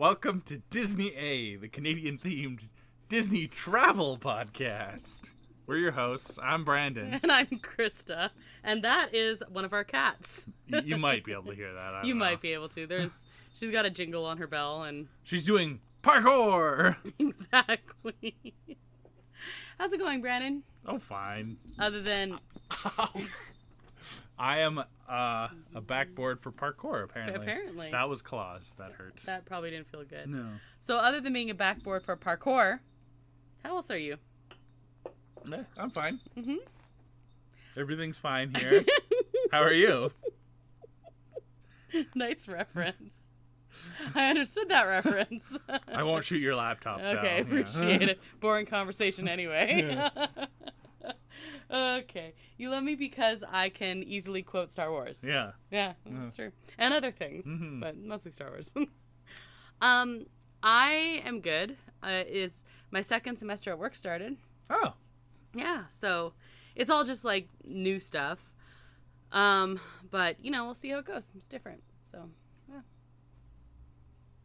Welcome to Disney A, the Canadian-themed Disney travel podcast. We're your hosts. I'm Brandon. And I'm Krysta. And that is one of our cats. You might be able to hear that. I don't know. Might be able to. She's got a jingle on her bell and she's doing parkour. Exactly. How's it going, Brandon? Oh, fine. Other than I am a backboard for parkour, apparently. Apparently. That was claws. That hurt. That probably didn't feel good. No. So other than being a backboard for parkour, how else are you? I'm fine. Mm-hmm. Everything's fine here. How are you? Nice reference. I understood that reference. I won't shoot your laptop down. Okay, appreciate it. Boring conversation anyway. Yeah. Okay. You love me because I can easily quote Star Wars. Yeah. Yeah, that's true. And other things, Mm-hmm. but mostly Star Wars. I am good. Is my second semester at work started. Oh. Yeah, so it's all just like new stuff. But we'll see how it goes. It's different. So, yeah.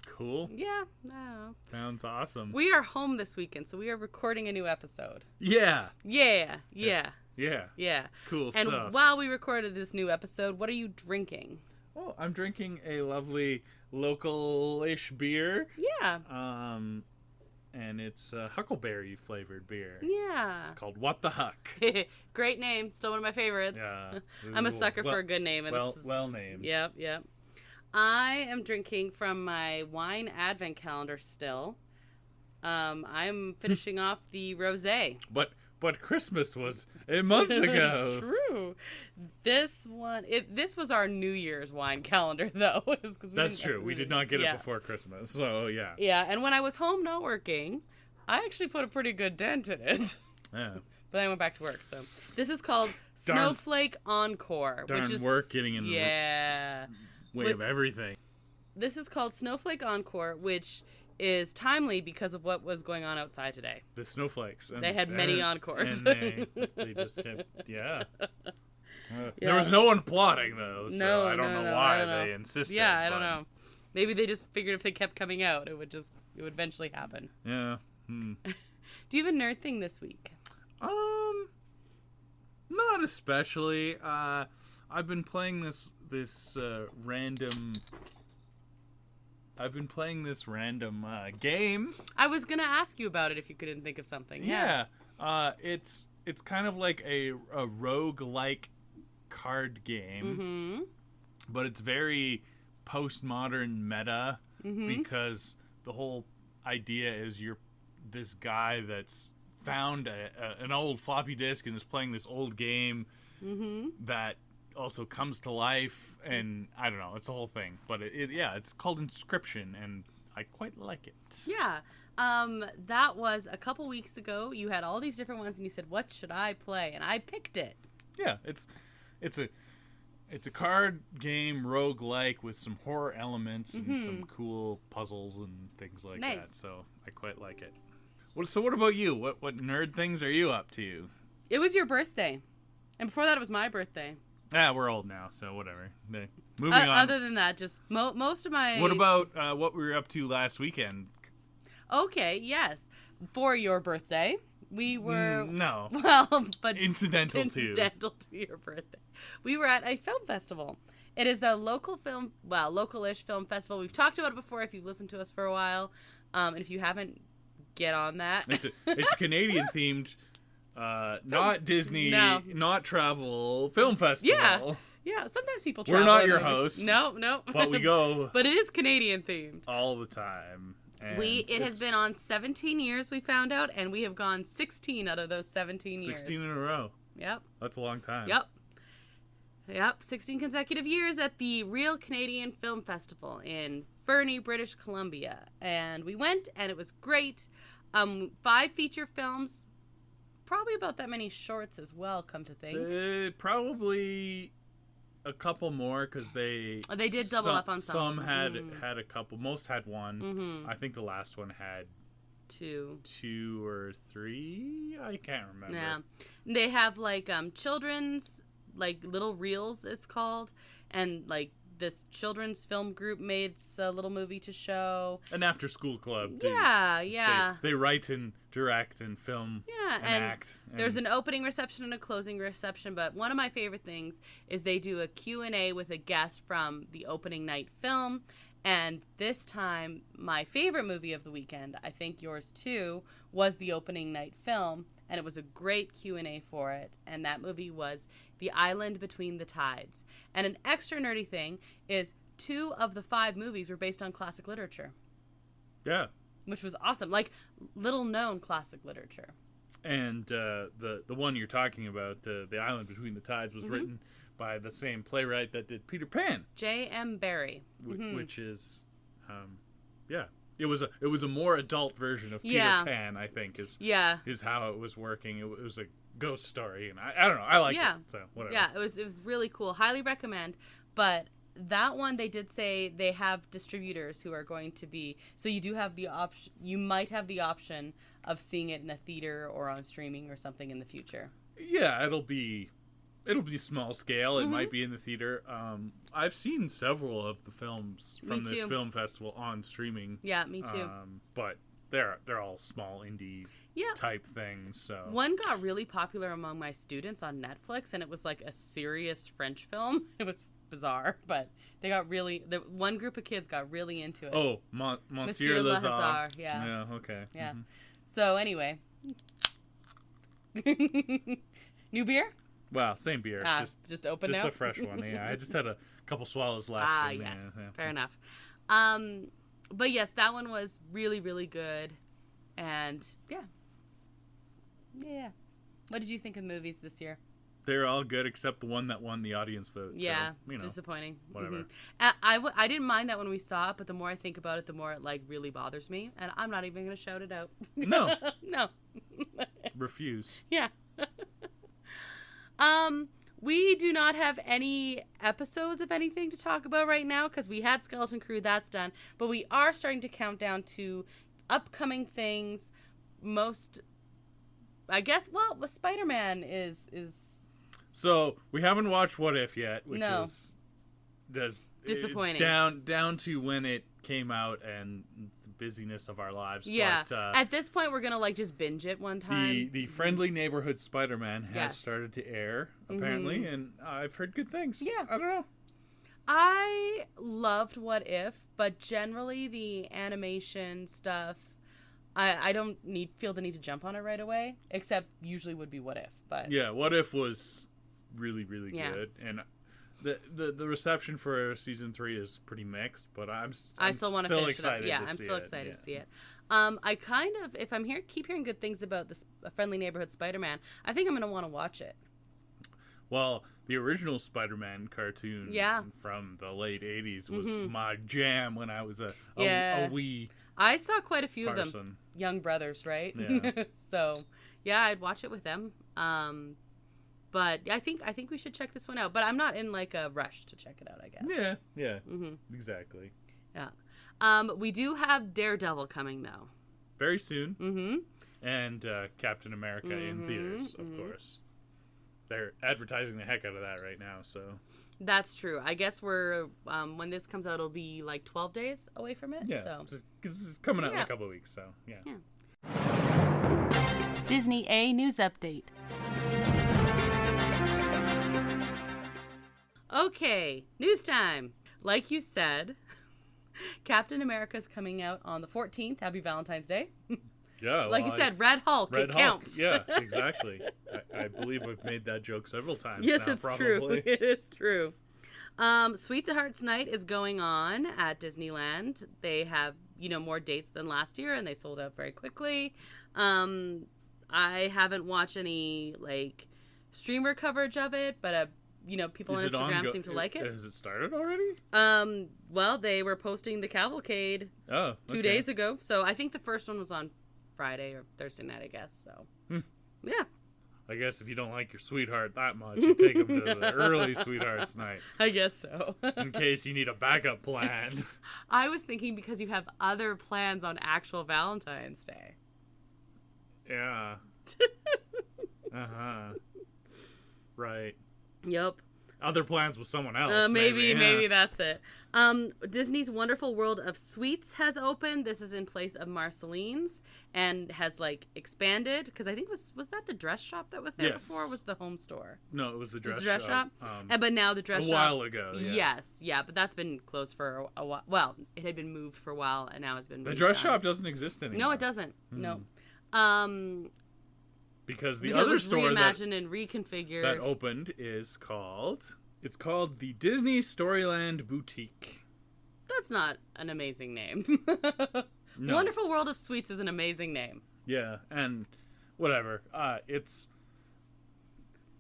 Cool. Yeah, no. Sounds awesome. We are home this weekend, so we are recording a new episode. Yeah. Yeah. Cool And stuff. while we recorded this new episode, what are you drinking? Oh, I'm drinking a lovely local-ish beer. Yeah. And it's a huckleberry flavored beer. Yeah. It's called What the Huck. Great name. Still one of my favorites. Yeah. I'm a sucker for a good name. And Well named. Yep. I am drinking from my wine advent calendar still. I'm finishing off the rosé. But Christmas was a month ago. It's true. This was our New Year's wine calendar, though. That's true. We did not get it before Christmas, so yeah. Yeah, and when I was home not working, I actually put a pretty good dent in it. Yeah. But then I went back to work, so. This is called Snowflake Encore. Darn which is work getting in the way of everything. This is called Snowflake Encore, which is timely because of what was going on outside today. The snowflakes. They had many encores. And they just kept, yeah. There was no one plotting those, so I don't know why they insisted. Yeah, I don't know. Maybe they just figured if they kept coming out, it would eventually happen. Yeah. Do you have a nerd thing this week? Not especially. I've been playing this random game. I was gonna ask you about it if you couldn't think of something. Yeah. It's kind of like a rogue-like card game, but it's very postmodern meta because the whole idea is you're this guy that's found an old floppy disk and is playing this old game that also comes to life, and I don't know, it's a whole thing, but it's called Inscription, and I quite like it. Yeah. That was a couple weeks ago. You had all these different ones, and you said, "What should I play?" And I picked it. Yeah, it's a card game roguelike with some horror elements and some cool puzzles and things like that. So I quite like it. So what about you? What nerd things are you up to? It was your birthday, and before that, it was my birthday. Ah, we're old now, so whatever. Moving on. Other than that, just most of my... What about what we were up to last weekend? Okay, yes. For your birthday, we were... No. Well, but... Incidental to your birthday. We were at a film festival. It is a local-ish film festival. We've talked about it before if you've listened to us for a while. And if you haven't, get on that. It's a Canadian-themed... not Disney, not travel, film festival. Yeah. Sometimes people travel. We're not your hosts. No. But we go. But it is Canadian themed All the time. And it has been on 17 years, we found out, and we have gone 16 out of those 17 years. 16 in a row. Yep. That's a long time. Yep. 16 consecutive years at the Real Canadian Film Festival in Fernie, British Columbia. And we went, and it was great. 5 feature films. Probably about that many shorts as well, come to think. Probably a couple more because they did double up on some. Some had a couple. Most had one. I think the last one had 2 or 3. I can't remember. Yeah, they have like children's like little reels, it's called, and like this children's film group made a little movie to show. An after-school club. Yeah. They write and direct and film and act. And there's an opening reception and a closing reception, but one of my favorite things is they do a Q&A with a guest from the opening night film. And this time, my favorite movie of the weekend, I think yours too, was the opening night film. And it was a great Q&A for it. And that movie was The Island Between the Tides. And an extra nerdy thing is 2 of the 5 movies were based on classic literature. Yeah. Which was awesome. Like, little-known classic literature. And the one you're talking about, The Island Between the Tides, was written by the same playwright that did Peter Pan. J.M. Barrie. Which is, It was a more adult version of Peter Pan, I think, is how it was working. It was a ghost story, and I don't know. I like it, so whatever. Yeah, it was really cool. Highly recommend. But that one, they did say they have distributors who are going to be. So you do have the option. You might have the option of seeing it in a theater or on streaming or something in the future. Yeah, it'll be small scale. It might be in the theater. I've seen several of the films from this film festival on streaming. Yeah, me too. But they're all small indie type things. So one got really popular among my students on Netflix, and it was like a serious French film. It was bizarre, but the one group of kids got really into it. Oh, Monsieur Lazare. Yeah. Yeah. Okay. Yeah. So anyway, new beer. Wow, same beer. Just open now? Just a fresh one. Yeah, I just had a couple swallows left. Yes. Fair enough. But yes, that one was really, really good. And yeah. What did you think of the movies this year? They're all good except the one that won the audience vote. Yeah, so, disappointing. Whatever. I didn't mind that when we saw it, but the more I think about it, the more it like really bothers me. And I'm not even going to shout it out. No. No. Refuse. Yeah. We do not have any episodes of anything to talk about right now because we had Skeleton Crew, that's done. But we are starting to count down to upcoming things. Spider-Man is. So we haven't watched What If yet, which is disappointing. Down to when it came out and the busyness of our lives. Yeah. But, at this point, we're gonna like just binge it one time. The Friendly Neighborhood Spider-Man has started to air apparently, and I've heard good things. Yeah. I don't know. I loved What If, but generally the animation stuff, I don't feel the need to jump on it right away. Except usually would be What If, but yeah, What If was really really good, and the reception for season 3 is pretty mixed, but I'm still want to finish it up. Yeah, I'm still excited to see it. I kind of, if I'm keep hearing good things about this Friendly Neighborhood Spider-Man, I think I'm gonna want to watch it. Well, the original Spider-Man cartoon from the late 80s was my jam when I was a wee I saw quite a few person. of them. Young brothers, right? Yeah. So, yeah, I'd watch it with them. But I think we should check this one out. But I'm not in like a rush to check it out, I guess. Yeah. Exactly. Yeah. We do have Daredevil coming though. Very soon. And Captain America in theaters, of course. They're advertising the heck out of that right now, so. That's true. I guess we're when this comes out, it'll be like 12 days away from it. Yeah. So this is coming out in a couple of weeks, so yeah. Disney A News Update. Okay, news time. Like you said, Captain America's coming out on the 14th. Happy Valentine's Day. Yeah. Like you said, Red Hulk. It counts. Yeah, exactly. I believe we've made that joke several times. Yes, now, it's probably. True. It is true. Sweet to Hearts Night is going on at Disneyland. They have, more dates than last year, and they sold out very quickly. I haven't watched any, streamer coverage of it, but, people on Instagram seem to like it. Has it started already? Well, they were posting the cavalcade 2 days ago, so I think the first one was on Friday or Thursday night, I guess, so. Yeah. I guess if you don't like your sweetheart that much, you take them to the early Sweethearts Night. I guess so. In case you need a backup plan. I was thinking because you have other plans on actual Valentine's Day. Yeah. Uh-huh. Right. Yep. other plans with someone else. Maybe that's it. Disney's Wonderful World of Sweets has opened. This is in place of Marceline's and has like expanded because I think was that the dress shop that was there before? Or was the home store? No, it was the dress shop. But now the dress shop. A while ago. Yeah. Yes, yeah, but that's been closed for a while. Well, it had been moved for a while and now has been moved. The dress shop doesn't exist anymore. No, it doesn't. No. Because the other store reimagined and reconfigured that opened is called the Disney Storyland Boutique. That's not an amazing name. No. Wonderful World of Sweets is an amazing name. Yeah, and whatever.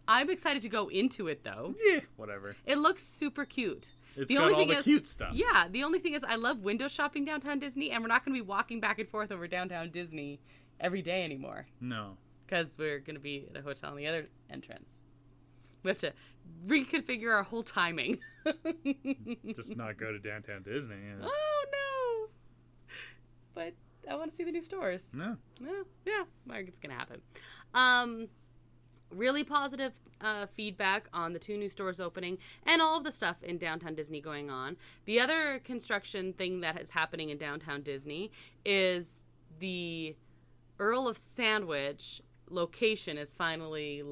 I'm excited to go into it though. Yeah, whatever. It looks super cute. It's got all the cute stuff. Yeah, the only thing is I love window shopping downtown Disney, and we're not going to be walking back and forth over downtown Disney every day anymore. No. Because we're going to be at a hotel on the other entrance. We have to reconfigure our whole timing. Just not go to downtown Disney. Yes. Oh, no. But I want to see the new stores. No. Yeah, it's going to happen. Really positive feedback on the 2 new stores opening and all of the stuff in downtown Disney going on. The other construction thing that is happening in downtown Disney is the Earl of Sandwich location is finally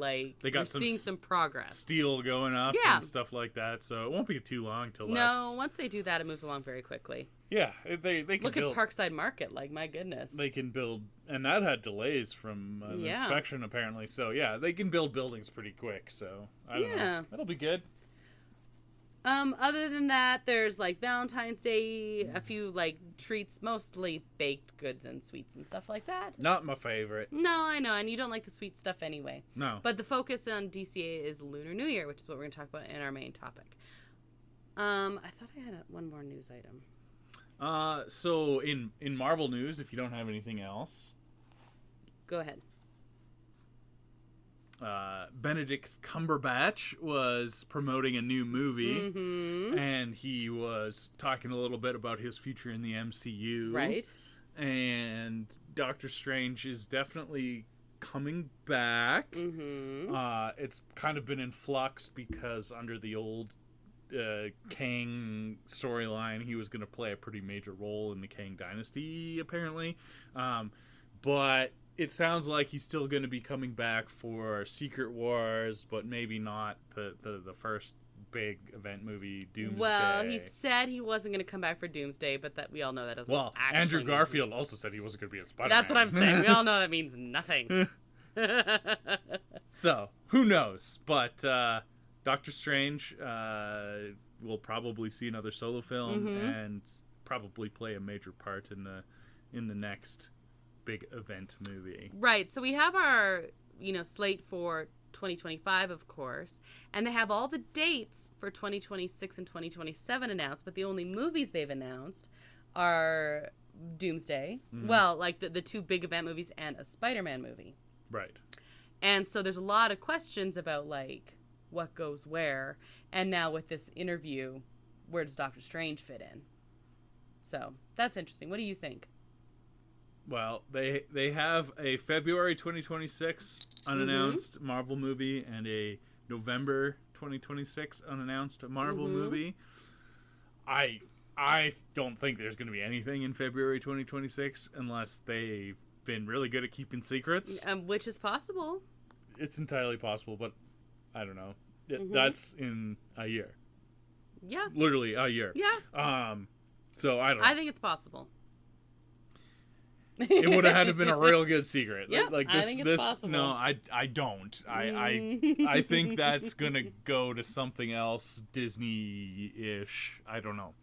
seeing some progress. Steel going up and stuff like that, so it won't be too long till once they do that, it moves along very quickly. Yeah, they can look at Parkside Market, my goodness. They can build, and that had delays from an inspection apparently. So yeah, they can build buildings pretty quick. So I don't know, that'll be good. Other than that, there's Valentine's Day, a few treats, mostly baked goods and sweets and stuff like that. Not my favorite. No, I know, and you don't like the sweet stuff anyway. No. But the focus on DCA is Lunar New Year, which is what we're going to talk about in our main topic. I thought I had one more news item. So in Marvel news, if you don't have anything else, go ahead. Benedict Cumberbatch was promoting a new movie, and he was talking a little bit about his future in the MCU. Right. And Doctor Strange is definitely coming back. It's kind of been in flux because under the old Kang storyline, he was going to play a pretty major role in the Kang Dynasty, apparently. But it sounds like he's still going to be coming back for Secret Wars, but maybe not the first big event movie, Doomsday. Well, he said he wasn't going to come back for Doomsday, but that we all know that doesn't actually Andrew Garfield also said he wasn't going to be in Spider-Man. That's what I'm saying. We all know that means nothing. So, who knows? But Doctor Strange will probably see another solo film and probably play a major part in the next big event movie. Right. So we have our, slate for 2025, of course, and they have all the dates for 2026 and 2027 announced, but the only movies they've announced are Doomsday. Well, the 2 big event movies and a Spider-Man movie. Right. And so there's a lot of questions about what goes where, and now with this interview, where does Doctor Strange fit in? So that's interesting. What do you think? Well, they have a February 2026 unannounced Marvel movie and a November 2026 unannounced Marvel movie. I don't think there's going to be anything in February 2026 unless they've been really good at keeping secrets. Which is possible. It's entirely possible, but I don't know. That's in a year. Yeah. Literally a year. Yeah. So I don't know. I think it's possible. It would have had to been a real good secret. Yeah, I think it's possible. No, I don't. I think that's gonna go to something else Disney-ish. I don't know.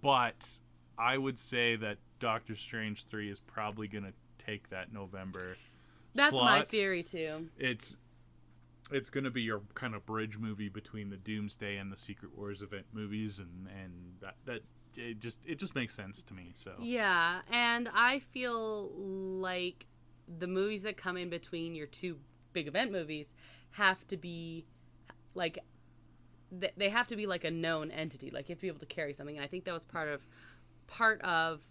But I would say that Doctor Strange 3 is probably gonna take that November That's slot. my theory too. It's gonna be your kind of bridge movie between the Doomsday and the Secret Wars event movies, and that it just makes sense to me. So yeah, and I feel like the movies that come in between your 2 big event movies have to be they have to be a known entity. You have to be able to carry something, and I think that was part of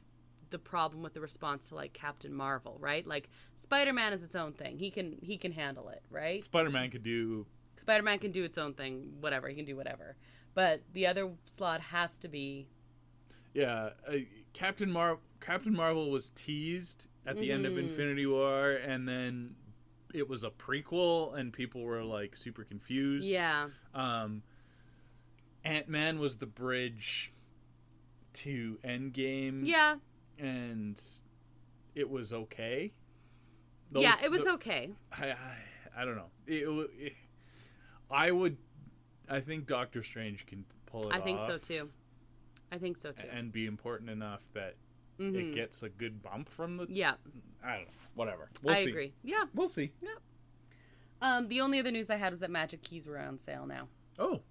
the problem with the response to Captain Marvel, right? Spider-Man is its own thing. He can handle it, right? Spider-Man could do Spider-Man can do its own thing, whatever. He can do whatever. But the other slot has to be... Yeah, Captain Marvel was teased at the end of Infinity War, and then it was a prequel, and people were, like, super confused. Yeah. Ant-Man was the bridge to Endgame. Yeah. And it was okay. It was okay. I don't know. I think Doctor Strange can pull it off. I think so too. And be important enough that it gets a good bump from the... Yeah. I don't know. Whatever. We'll see. I agree. Yeah. We'll see. Yeah. The only other news I had was that Magic Keys were on sale now. Oh,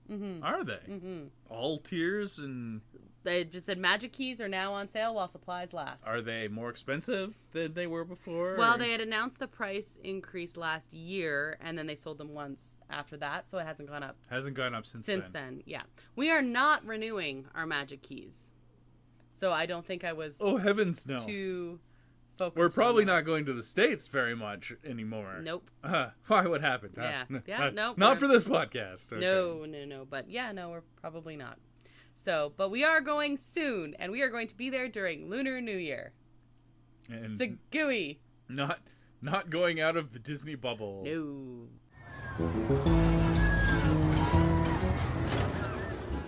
are they? All tiers and... They just said Magic Keys are now on sale while supplies last. Are they more expensive than they were before? Well, they had announced the price increase last year, and then they sold them once after that, so it hasn't gone up. Hasn't gone up since then. Yeah. We are not renewing our Magic Keys. So I don't think I was... Oh, heavens no. ...too focused. We're probably not going to the States very much anymore. Nope. Why? What happened? Yeah. No. Not for this podcast. Okay. No. But yeah, no, we're probably not. So, but we are going soon, and we are going to be there during Lunar New Year. And it's gooey. Not going out of the Disney bubble. No.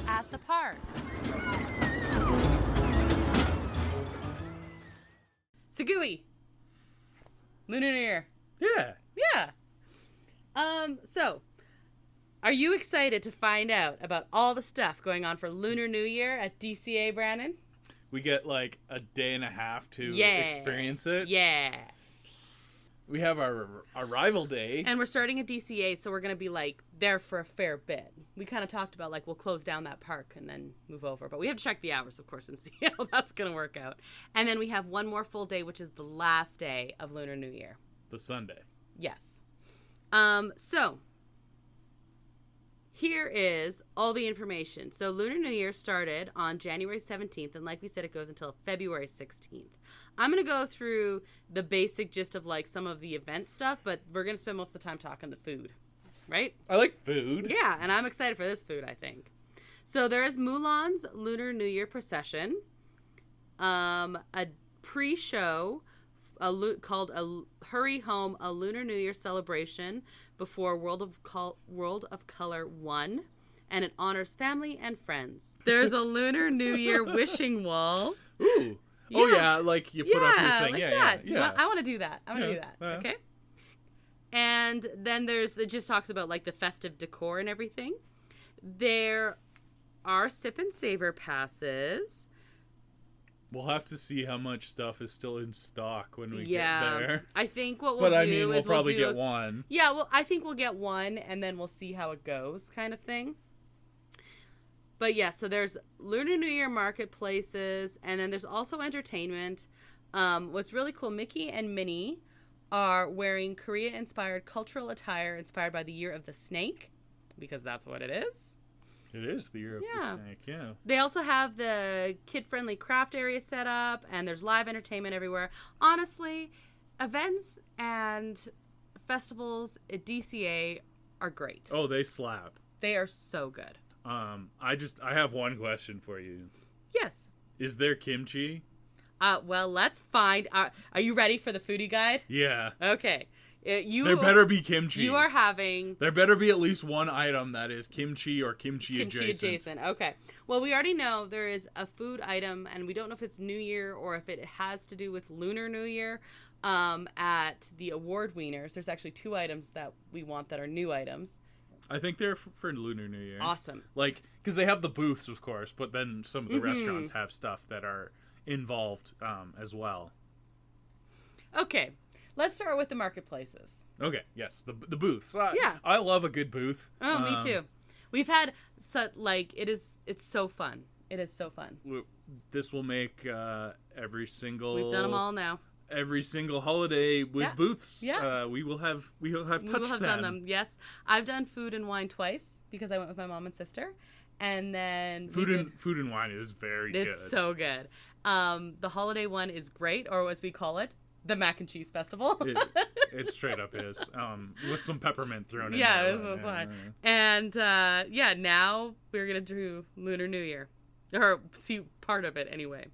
At the park. Sagui. Lunar New Year. Yeah. Yeah. So, are you excited to find out about all the stuff going on for Lunar New Year at DCA, Brandon? We get like a day and a half to experience it. Yeah. We have our arrival day. And we're starting at DCA, so we're going to be like there for a fair bit. We kind of talked about like we'll close down that park and then move over. But we have to check the hours, of course, and see how that's going to work out. And then we have one more full day, which is the last day of Lunar New Year. The Sunday. Yes. So here is all the information. So Lunar New Year started on January 17th, and like we said, it goes until February 16th. I'm going to go through the basic gist of like some of the event stuff, but we're going to spend most of the time talking the food, right? I like food. Yeah, and I'm excited for this food, I think. So there is Mulan's Lunar New Year procession, a pre-show called a Hurry Home, a Lunar New Year celebration before World of Color 1, and it honors family and friends. There's a Lunar New Year wishing wall. Ooh. Yeah. Oh, yeah, like you put up your thing. Like yeah, that. yeah. I want to do that. Okay? And then it just talks about, like, the festive decor and everything. There are Sip and Savor passes. We'll have to see how much stuff is still in stock when we get there. I think what we'll do is we'll probably get one. Yeah, well, I think we'll get one, and then we'll see how it goes kind of thing. But yeah, so there's Lunar New Year marketplaces, and then there's also entertainment. What's really cool, Mickey and Minnie are wearing Korea-inspired cultural attire inspired by the Year of the Snake, because that's what it is. It is the Year of the Snake, yeah. They also have the kid-friendly craft area set up, and there's live entertainment everywhere. Honestly, events and festivals at DCA are great. Oh, they slap. They are so good. I have one question for you. Yes. Is there kimchi? Well, let's find. Are you ready for the foodie guide? Yeah. Okay. There better be kimchi. You are having... There better be at least one item that is kimchi or kimchi adjacent. Okay. Well, we already know there is a food item, and we don't know if it's New Year or if it has to do with Lunar New Year. At the award wieners, there's actually 2 items that we want that are new items. I think they're for Lunar New Year. Awesome. Like, because they have the booths, of course, but then some of the restaurants have stuff that are involved as well. Okay. Let's start with the marketplaces. Okay, yes, the booths. Yeah. I love a good booth. Oh, me too. We've had, it's so fun. It is so fun. This will make every single... We've done them all now. Every single holiday with booths. Yeah. We will have done them, yes. I've done food and wine twice because I went with my mom and sister. And then... Food and wine is very good. It's so good. The holiday one is great, or as we call it, the mac and cheese festival. It straight up is. With some peppermint thrown in Yeah, there. it was fine. And now we're gonna do Lunar New Year, or see part of it anyway.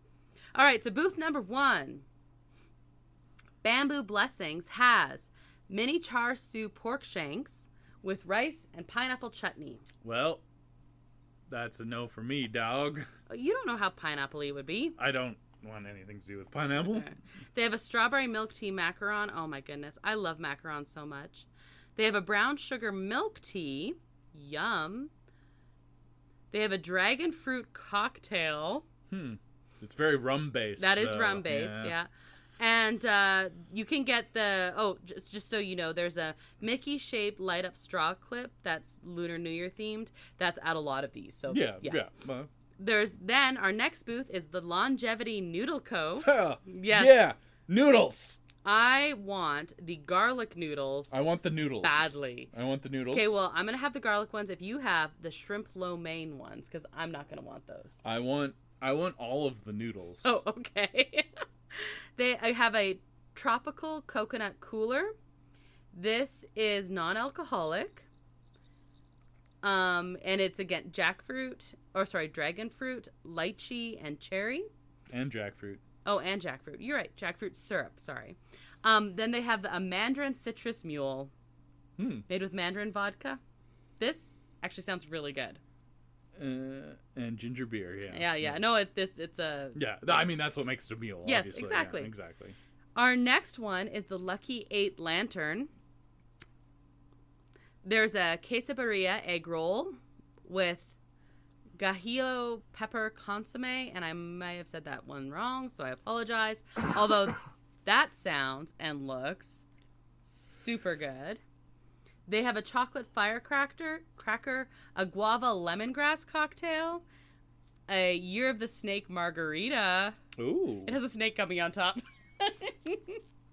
All right, so booth number 1, Bamboo Blessings has mini char siu pork shanks with rice and pineapple chutney. Well, that's a no for me, dog. You don't know how pineapple-y it would be. I don't want anything to do with pineapple. Okay. They have a strawberry milk tea macaron. Oh my goodness, I love macarons so much. They have a brown sugar milk tea. Yum. They have a dragon fruit cocktail. It's very rum based. That is rum based, yeah. And you can get just so you know, there's a Mickey shaped light up straw clip that's Lunar New Year themed. That's at a lot of these. So yeah. Then our next booth is the Longevity Noodle Co. Yes. Yeah, noodles. I want the garlic noodles. I want the noodles badly. I want the noodles. Okay, well, I'm gonna have the garlic ones if you have the shrimp lo mein ones, because I'm not gonna want those. I want all of the noodles. Oh, okay. I have a tropical coconut cooler. This is non-alcoholic. And it's again dragon fruit, lychee, and cherry. And jackfruit. Oh, and jackfruit. You're right. Jackfruit syrup. Sorry. Then they have a mandarin citrus mule made with mandarin vodka. This actually sounds really good. And ginger beer, yeah. Yeah. No, it's a... Yeah, I mean, that's what makes it a meal, yes, obviously. exactly. Yeah, exactly. Our next one is the Lucky 8 Lantern. There's a quesadilla egg roll with guajillo pepper consomme, and I may have said that one wrong, so I apologize. Although that sounds and looks super good. They have a chocolate firecracker, a guava lemongrass cocktail, a Year of the Snake margarita. Ooh. It has a snake coming on top.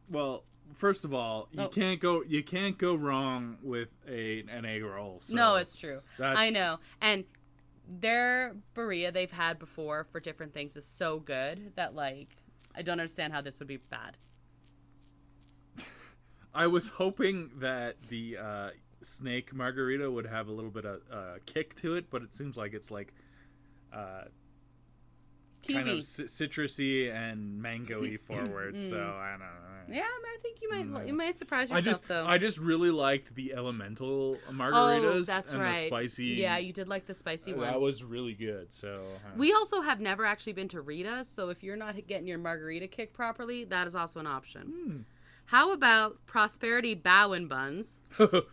Well, first of all, you can't go wrong with an egg roll. So no, it's true. I know. And their burrito they've had before for different things is so good that, like, I don't understand how this would be bad. I was hoping that the snake margarita would have a little bit of kick to it, but it seems like it's like kind of citrusy and mango-y forward. So I don't know. Yeah, I think you might surprise yourself though. I just really liked the elemental margaritas. Oh, that's and right. The spicy. Yeah, you did like the spicy one. That was really good. So we also have never actually been to Rita's, so if you're not getting your margarita kick properly, that is also an option. How about Prosperity Bao and Buns? The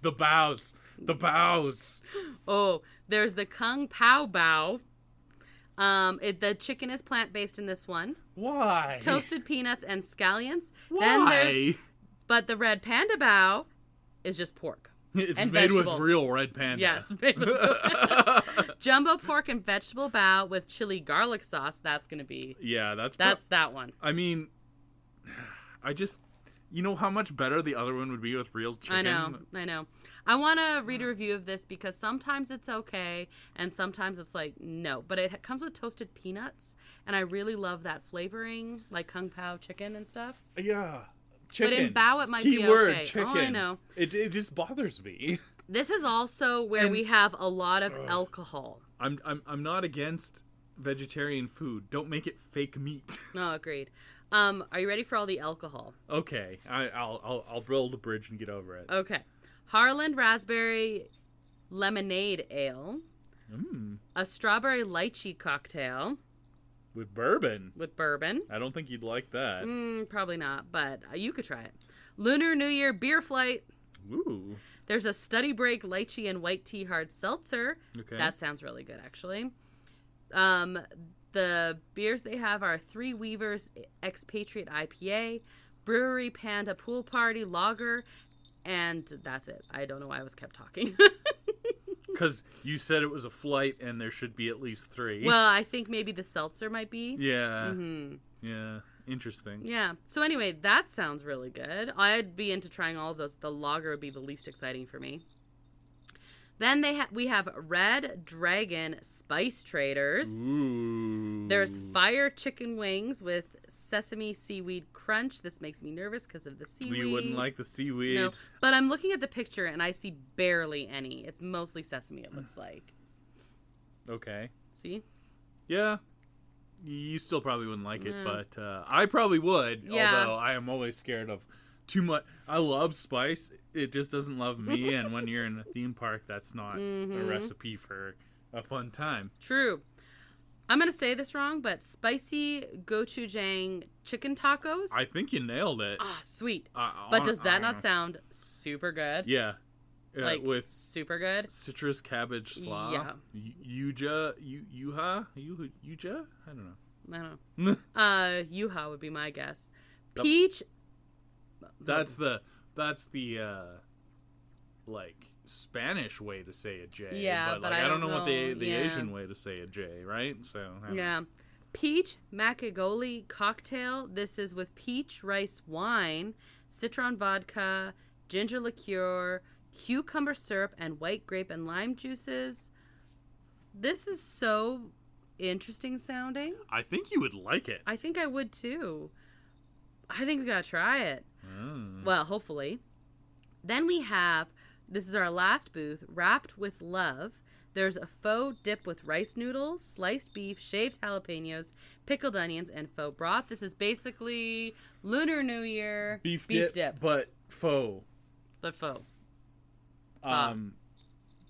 bows. The bows. Oh, there's the Kung Pao Bao. The chicken is plant-based in this one. Why? Toasted peanuts and scallions. Why? But the Red Panda Bao is just pork. It's made with real red panda. Yes. Jumbo pork and vegetable bao with chili garlic sauce. That's going to be... Yeah, that's that one. I mean... You know how much better the other one would be with real chicken? I know. I want to read a review of this because sometimes it's okay and sometimes it's like, no. But it comes with toasted peanuts, and I really love that flavoring, like Kung Pao chicken and stuff. Yeah. Chicken. But in bao, it might be okay. Chicken. Oh, I know. It just bothers me. This is also where we have a lot of alcohol. I'm not against vegetarian food. Don't make it fake meat. No, agreed. Are you ready for all the alcohol? Okay, I'll build a bridge and get over it. Okay, Harland Raspberry Lemonade Ale, a Strawberry Lychee Cocktail with bourbon. I don't think you'd like that. Probably not, but you could try it. Lunar New Year Beer Flight. Ooh. There's a Study Break Lychee and White Tea Hard Seltzer. Okay. That sounds really good, actually. The beers they have are Three Weavers Expatriate IPA, Brewery Panda Pool Party Lager, and that's it. I don't know why I was kept talking. Because you said it was a flight and there should be at least 3. Well, I think maybe the seltzer might be. Yeah. Yeah. Interesting. Yeah. So anyway, that sounds really good. I'd be into trying all of those. The lager would be the least exciting for me. Then we have Red Dragon Spice Traders. Ooh. There's Fire Chicken Wings with Sesame Seaweed Crunch. This makes me nervous because of the seaweed. You wouldn't like the seaweed. No, but I'm looking at the picture and I see barely any. It's mostly sesame, it looks like. Okay. See? Yeah. You still probably wouldn't like it, but I probably would. Yeah. Although I am always scared of too much. I love spice. It just doesn't love me. And when you're in a theme park, that's not a recipe for a fun time. True. I'm going to say this wrong, but spicy gochujang chicken tacos. I think you nailed it. Ah, sweet. But does that not sound super good? Yeah. Like, with super good? citrus cabbage slaw. Yeah. Yuja? I don't know. Yuha would be my guess. Yep. Peach. That's the like Spanish way to say a J. Yeah, but I don't know what the yeah. Asian way to say a J, right? So yeah. Peach macagoli cocktail. This is with peach rice wine, citron vodka, ginger liqueur, cucumber syrup, and white grape and lime juices. This is so interesting sounding. I think you would like it. I think I would too. I think we gotta try it. Well, hopefully. Then we have, this is our last booth, Wrapped with Love. There's a faux dip with rice noodles, sliced beef, shaved jalapenos, pickled onions, and faux broth. This is basically Lunar New Year beef dip, but faux. But faux.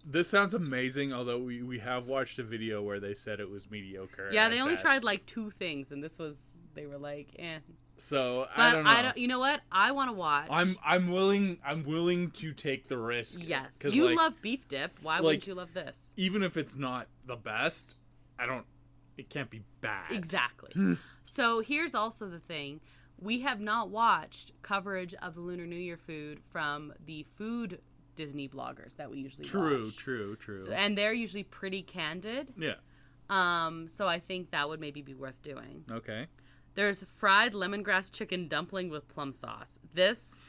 This sounds amazing, although we have watched a video where they said it was mediocre. Yeah, they only tried like 2 things, and they were like, eh. So but I don't know. You know what? I want to watch. I'm willing to take the risk. Yes, you love beef dip. Why wouldn't you love this? Even if it's not the best, it can't be bad. Exactly. So here's also the thing: we have not watched coverage of the Lunar New Year food from the food Disney bloggers that we usually watch. True. So, and they're usually pretty candid. Yeah. So I think that would maybe be worth doing. Okay. There's fried lemongrass chicken dumpling with plum sauce. This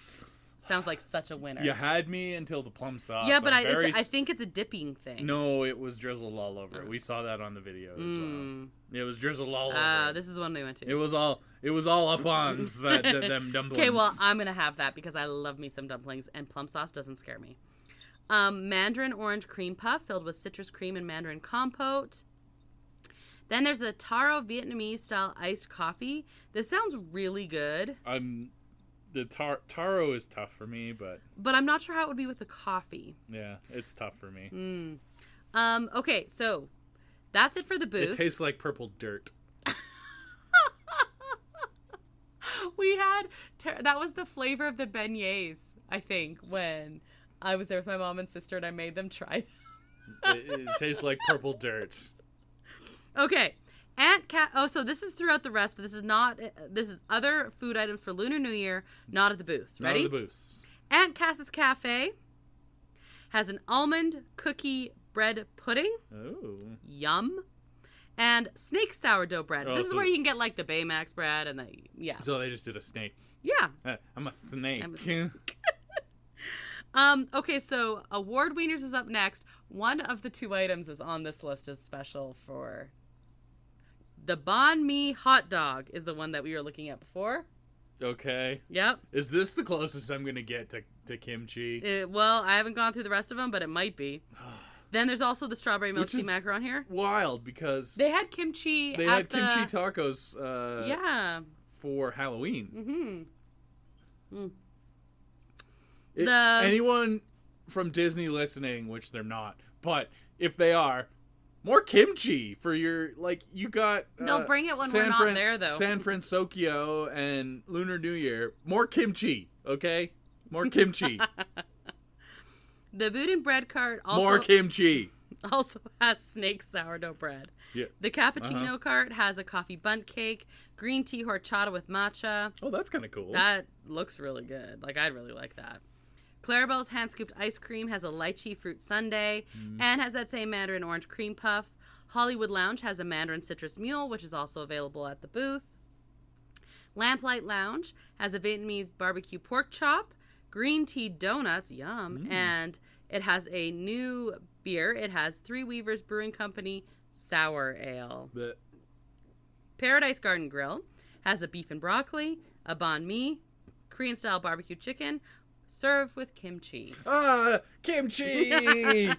sounds like such a winner. You had me until the plum sauce. Yeah, but I think it's a dipping thing. No, it was drizzled all over it. We saw that on the video as well. It was drizzled all over. This is the one we went to. It was all up on them dumplings. Okay, well, I'm going to have that because I love me some dumplings, and plum sauce doesn't scare me. Mandarin orange cream puff filled with citrus cream and mandarin compote. Then there's the taro Vietnamese style iced coffee. This sounds really good. The taro is tough for me, but I'm not sure how it would be with the coffee. Yeah, it's tough for me. Okay, so that's it for the booth. It tastes like purple dirt. We had that was the flavor of the beignets, I think, when I was there with my mom and sister and I made them try. It tastes like purple dirt. Okay. Aunt Cat. Oh, so this is throughout the rest. This is other food items for Lunar New Year, not at the booths. Ready? Not at the booths. Aunt Cass's Cafe has an almond cookie bread pudding. Oh. Yum. And snake sourdough bread. This is where you can get like the Baymax bread and yeah. So they just did a snake. Yeah. I'm a snake. Okay, so award wieners is up next. One of the 2 items is on this list is special for the banh mi hot dog is the one that we were looking at before. Okay. Yep. Is this the closest I'm going to get to kimchi? Well, I haven't gone through the rest of them, but it might be. Then there's also the strawberry milk tea macaron here. Wild because they had kimchi. They had kimchi tacos. Yeah. For Halloween. Anyone from Disney listening, which they're not, but if they are, more kimchi for your, you got... They'll bring it when we're not there, though. San Francisco and Lunar New Year. More kimchi, okay? More kimchi. The Boudin bread cart also... More kimchi. Also has snake sourdough bread. Yeah. The cappuccino cart has a coffee bundt cake, green tea horchata with matcha. Oh, that's kind of cool. That looks really good. I'd really like that. Clarabelle's hand-scooped ice cream has a lychee fruit sundae and has that same mandarin orange cream puff. Hollywood Lounge has a mandarin citrus mule, which is also available at the booth. Lamplight Lounge has a Vietnamese barbecue pork chop, green tea donuts, yum, and It has a new beer. It has Three Weavers Brewing Company Sour Ale. The... Paradise Garden Grill has a beef and broccoli, a banh mi, Korean-style barbecue chicken, served with kimchi. Kimchi!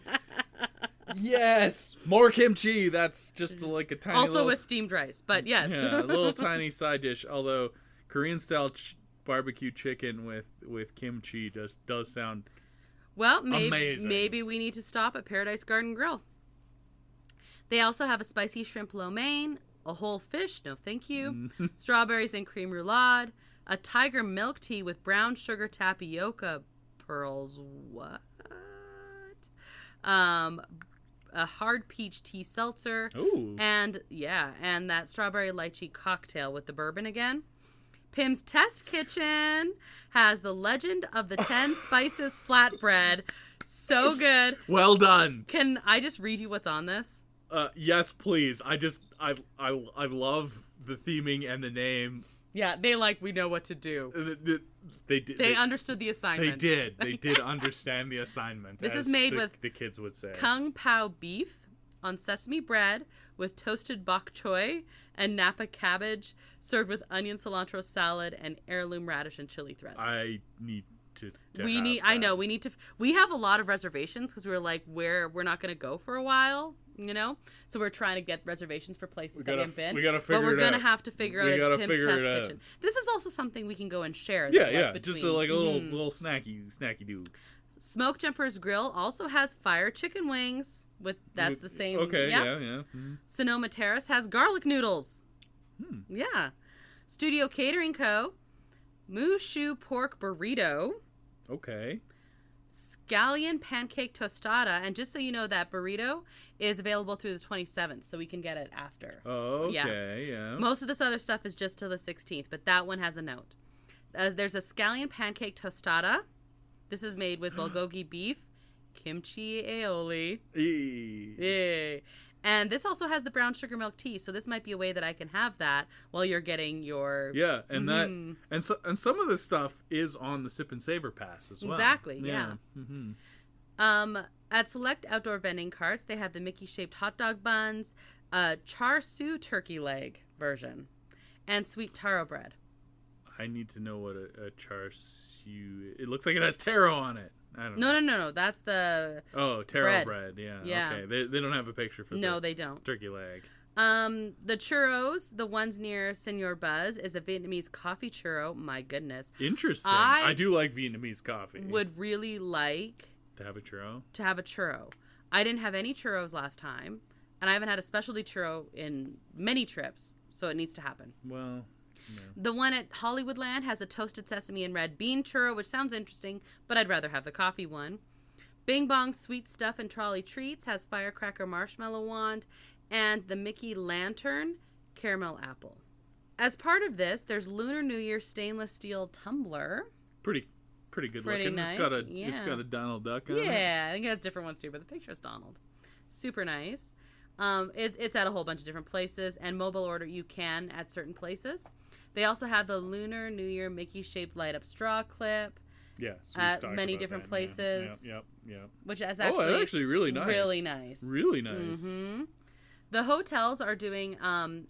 Yes! More kimchi! That's just like a tiny also little... with steamed rice, but yes. Yeah, a little tiny side dish, although Korean-style barbecue chicken with kimchi does sound well, amazing. Maybe we need to stop at Paradise Garden Grill. They also have a spicy shrimp lo mein, a whole fish, no thank you, strawberries and cream roulade, a tiger milk tea with brown sugar tapioca pearls, what? A hard peach tea seltzer. Ooh. And that strawberry lychee cocktail with the bourbon again. Pim's Test Kitchen has the Legend of the 10 Spices flatbread. So good. Well done. Can I just read you what's on this? Yes, please. I love the theming and the name. Yeah, we know what to do. They understood the assignment. They did understand the assignment. This is made with the kids would say kung pao beef on sesame bread with toasted bok choy and Napa cabbage, served with onion cilantro salad and heirloom radish and chili threads. I need to I know we need to. We have a lot of reservations because we were like, we're not going to go for a while, So we're trying to get reservations for places that we haven't been. We gotta figure it out. But we're gonna have to figure out Pim's Test it Kitchen. This is also something we can go and share. Yeah. Just a little snacky do. Smoke Jumpers Grill also has fire chicken wings. That's the same. Okay. Yeah. Mm-hmm. Sonoma Terrace has garlic noodles. Yeah. Studio Catering Co. Mushu pork burrito. Okay. Scallion pancake tostada, and just so you know, that burrito is available through the 27th, so we can get it after. Oh, okay, yeah. Most of this other stuff is just till the 16th, but that one has a note. There's a scallion pancake tostada. This is made with bulgogi beef, kimchi aioli. Yay. And this also has the brown sugar milk tea, so this might be a way that I can have that while you're getting your... Yeah, and and some of this stuff is on the Sip and Savor Pass as well. Exactly, yeah. Mm-hmm. At select outdoor vending carts, they have the Mickey-shaped hot dog buns, char siu turkey leg version, and sweet taro bread. I need to know what a char siu... It looks like it has taro on it. I don't know. No. That's the taro bread. Yeah. Okay. They don't have a picture for they don't. Turkey leg. The churros, the ones near Senor Buzz, is a Vietnamese coffee churro. My goodness. Interesting. I do like Vietnamese coffee. Would really like to have a churro. I didn't have any churros last time, and I haven't had a specialty churro in many trips, so it needs to happen. Well. No. The one at Hollywoodland has a toasted sesame and red bean churro, which sounds interesting, but I'd rather have the coffee one. Bing Bong Sweet Stuff and Trolley Treats has firecracker marshmallow wand, and the Mickey Lantern caramel apple. As part of this, there's Lunar New Year stainless steel tumbler. Pretty good looking. Nice. It's got a Donald Duck on it. Yeah, I think it has different ones too, but the picture is Donald. Super nice. It's at a whole bunch of different places, and mobile order you can at certain places. They also have the Lunar New Year Mickey-shaped light-up straw clip. Yes, at many different places. Yep. Which is actually really nice. Really nice. Really nice. Mm-hmm. The hotels are doing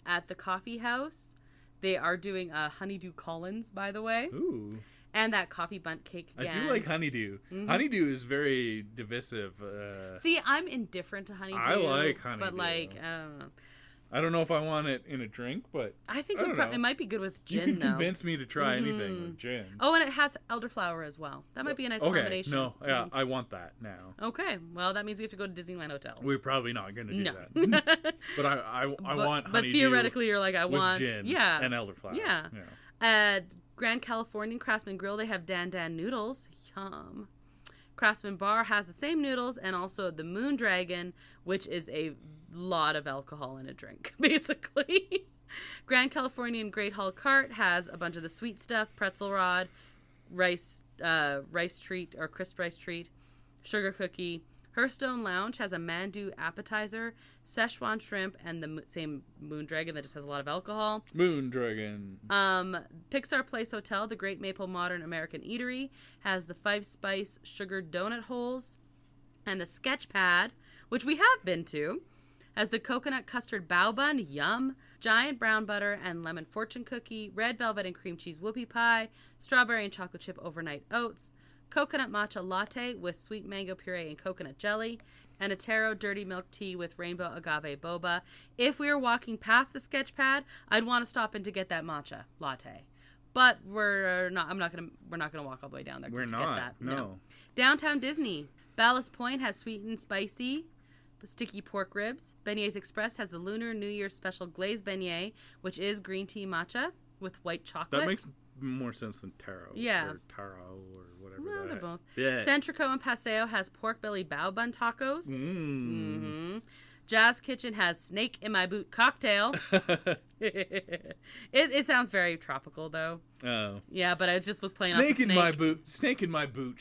at the coffee house. They are doing Honeydew Collins, by the way. Ooh. And that coffee bundt cake again. I do like honeydew. Mm-hmm. Honeydew is very divisive. See, I'm indifferent to honeydew. I like honeydew. But I don't know. I don't know if I want it in a drink, but I think it might be good with gin, You can convince me to try anything with gin. Oh, and it has elderflower as well. That might be a nice combination. No, yeah, I want that now. Okay, well, that means we have to go to Disneyland Hotel. We're probably not going to do that. But I want honeydew. But theoretically, you're like, I want gin and elderflower. Yeah. At Grand Californian Craftsman Grill, they have Dan Dan noodles. Yum. Craftsman Bar has the same noodles and also the Moon Dragon, which is a lot of alcohol in a drink, basically. Grand Californian Great Hall Cart has a bunch of the sweet stuff, pretzel rod, rice treat or crisp rice treat, sugar cookie. Hearthstone Lounge has a mandu appetizer, Szechuan shrimp, and the same Moon Dragon that just has a lot of alcohol. Moon Dragon. Pixar Place Hotel, the Great Maple Modern American Eatery, has the 5-spice sugar donut holes. And the Sketchpad, which we have been to, has the coconut custard bao bun, yum, giant brown butter and lemon fortune cookie, red velvet and cream cheese whoopie pie, strawberry and chocolate chip overnight oats, coconut matcha latte with sweet mango puree and coconut jelly, and a taro dirty milk tea with rainbow agave boba. If we were walking past the Sketchpad, I'd want to stop in to get that matcha latte. But we're not gonna walk all the way down there just to get that. No. Downtown Disney. Ballast Point has sweet and spicy sticky pork ribs. Beignets Express has the Lunar New Year special glazed beignet, which is green tea matcha with white chocolate. That makes more sense than taro. Yeah. Or taro or whatever. No, they're both. Yeah. Centrico and Paseo has pork belly bao bun tacos. Mm-hmm. Jazz Kitchen has Snake in My Boot cocktail. It sounds very tropical, though. Oh. Yeah, but I just was playing Snake off the in My Boot. Snake in My Boot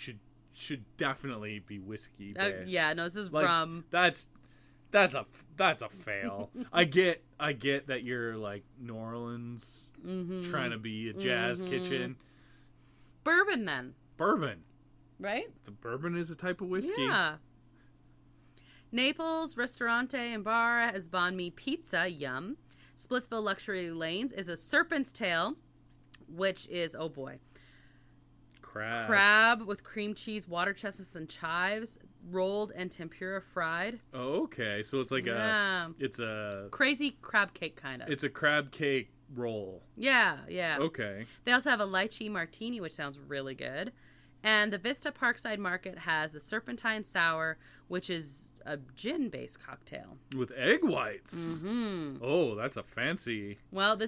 should definitely be whiskey based. Yeah, no, this is rum. That's a fail. I get that you're like New Orleans trying to be a jazz kitchen. Bourbon then. Bourbon. Right? The bourbon is a type of whiskey. Yeah. Naples Ristorante and Bar has banh mi pizza, yum. Splitsville Luxury Lanes is a serpent's tail, which is, oh boy, crab with cream cheese, water chestnuts, and chives, rolled and tempura fried. Oh, okay. So it's like it's a crazy crab cake kind of. It's a crab cake roll. Yeah. Okay. They also have a lychee martini, which sounds really good. And the Vista Parkside Market has the Serpentine Sour, which is a gin-based cocktail. With egg whites. Mm-hmm. Oh, that's a fancy. Well,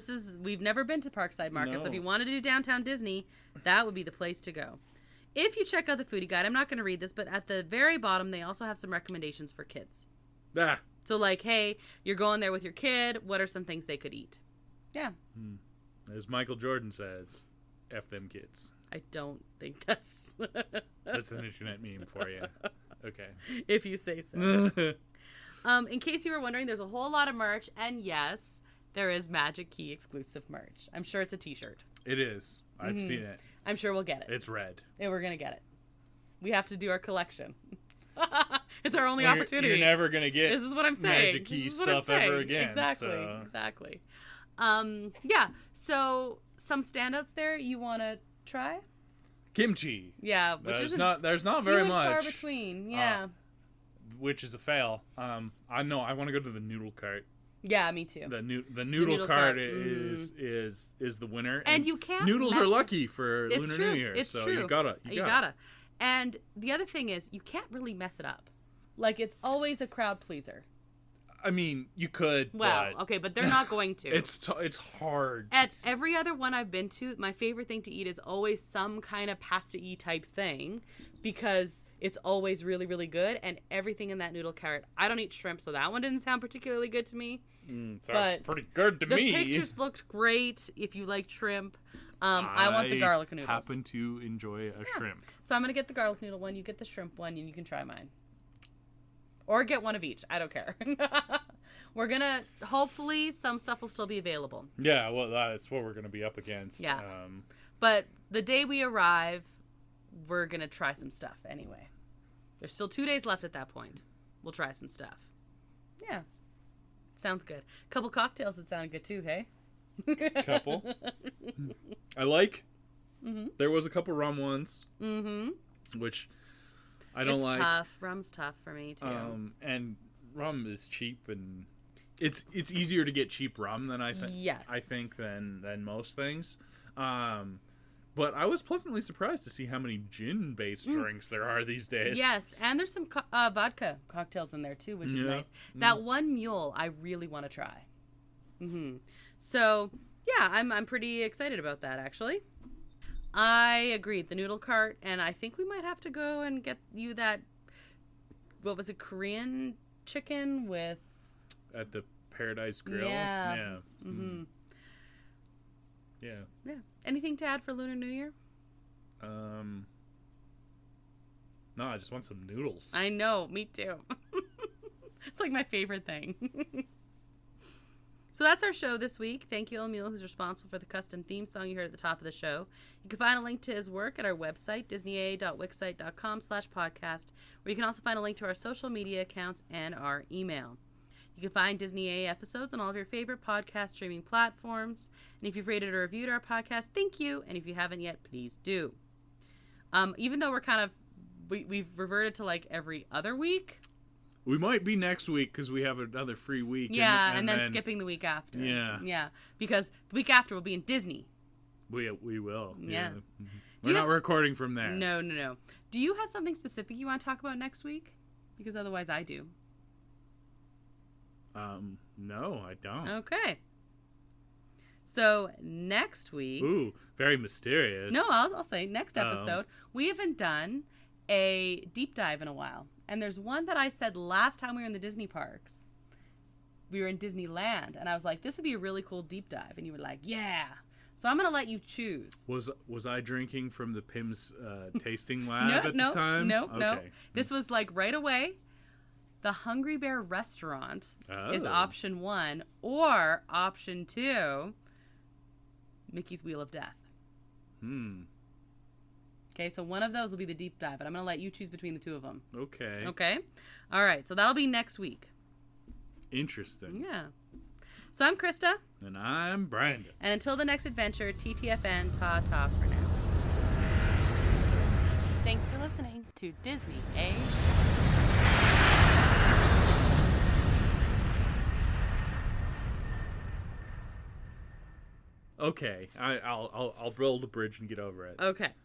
we've never been to Parkside Market, so if you want to do downtown Disney, that would be the place to go. If you check out the foodie guide, I'm not going to read this, but at the very bottom, they also have some recommendations for kids. Ah. So like, hey, you're going there with your kid, what are some things they could eat? Yeah. As Michael Jordan says, F them kids. I don't think that's... That's an internet meme for you. Okay. If you say so. In case you were wondering, there's a whole lot of merch, and yes, there is Magic Key exclusive merch. I'm sure it's a t-shirt. It is. I've seen it. I'm sure we'll get it. It's red. And we're going to get it. We have to do our collection. It's our only opportunity. You're never going to get this is what I'm saying. Magic Key stuff ever again. Exactly. Yeah, so some standouts there you want to try? Kimchi. Yeah, there's not very much. Far between. Yeah. Which is a fail. I know I want to go to the noodle cart. Yeah, me too. The noodle cart is the winner. And you can't. Noodles are lucky for Lunar true. New Year. It's so true. You gotta. And the other thing is, you can't really mess it up. Like, it's always a crowd pleaser. I mean, you could. Well, okay, but they're not going to. It's hard. At every other one I've been to, my favorite thing to eat is always some kind of pasta-y type thing, because it's always really, really good, and everything in that noodle cart. I don't eat shrimp, so that one didn't sound particularly good to me. Sounds pretty good to me. The pictures looked great if you like shrimp. I want the garlic noodles. I happen to enjoy a shrimp. So I'm going to get the garlic noodle one, you get the shrimp one, and you can try mine. Or get one of each. I don't care. We're going to, hopefully, some stuff will still be available. Yeah, well, that's what we're going to be up against. Yeah. But the day we arrive, we're going to try some stuff anyway. There's still 2 days left at that point. We'll try some stuff. Yeah. Sounds good. Couple cocktails that sound good too, hey? Couple. I like. There was a couple rum ones. Which I don't like. It's tough. Rum's tough for me too. And rum is cheap, and it's easier to get cheap rum than I think. Yes. I think than most things. But I was pleasantly surprised to see how many gin-based drinks there are these days. Yes, and there's some vodka cocktails in there too, which is nice. That one mule I really want to try. So yeah, I'm pretty excited about that actually. I agree. The noodle cart, and I think we might have to go and get you that. What was it? Korean chicken with. At the Paradise Grill. Yeah. Yeah. Yeah. Anything to add for Lunar New Year? No, I just want some noodles. I know, me too. It's like my favorite thing. So that's our show this week. Thank you, Emil, who's responsible for the custom theme song you heard at the top of the show. You can find a link to his work at our website, disneya.wixsite.com/podcast, where you can also find a link to our social media accounts and our email. You can find Disney A episodes on all of your favorite podcast streaming platforms. And if you've rated or reviewed our podcast, thank you. And if you haven't yet, please do. Even though we've reverted to like every other week. We might be next week because we have another free week. Yeah, and then skipping the week after. Yeah. Yeah, because the week after we'll be in Disney. We will. Yeah. We're not recording from there. No. Do you have something specific you want to talk about next week? Because otherwise I do. No, I don't. Okay. So next week... Ooh, very mysterious. No, I'll say next episode. We haven't done a deep dive in a while. And there's one that I said last time we were in the Disney parks. We were in Disneyland. And I was like, this would be a really cool deep dive. And you were like, yeah. So I'm going to let you choose. Was I drinking from the Pim's tasting lab at the time? No. This was like right away. The Hungry Bear restaurant is option 1. Or option 2, Mickey's Wheel of Death. Okay, so one of those will be the deep dive, but I'm going to let you choose between the two of them. Okay. Okay? All right, so that'll be next week. Interesting. Yeah. So I'm Krysta. And I'm Brandon. And until the next adventure, TTFN, ta-ta for now. Thanks for listening to Disney A. Okay, I'll build a bridge and get over it. Okay.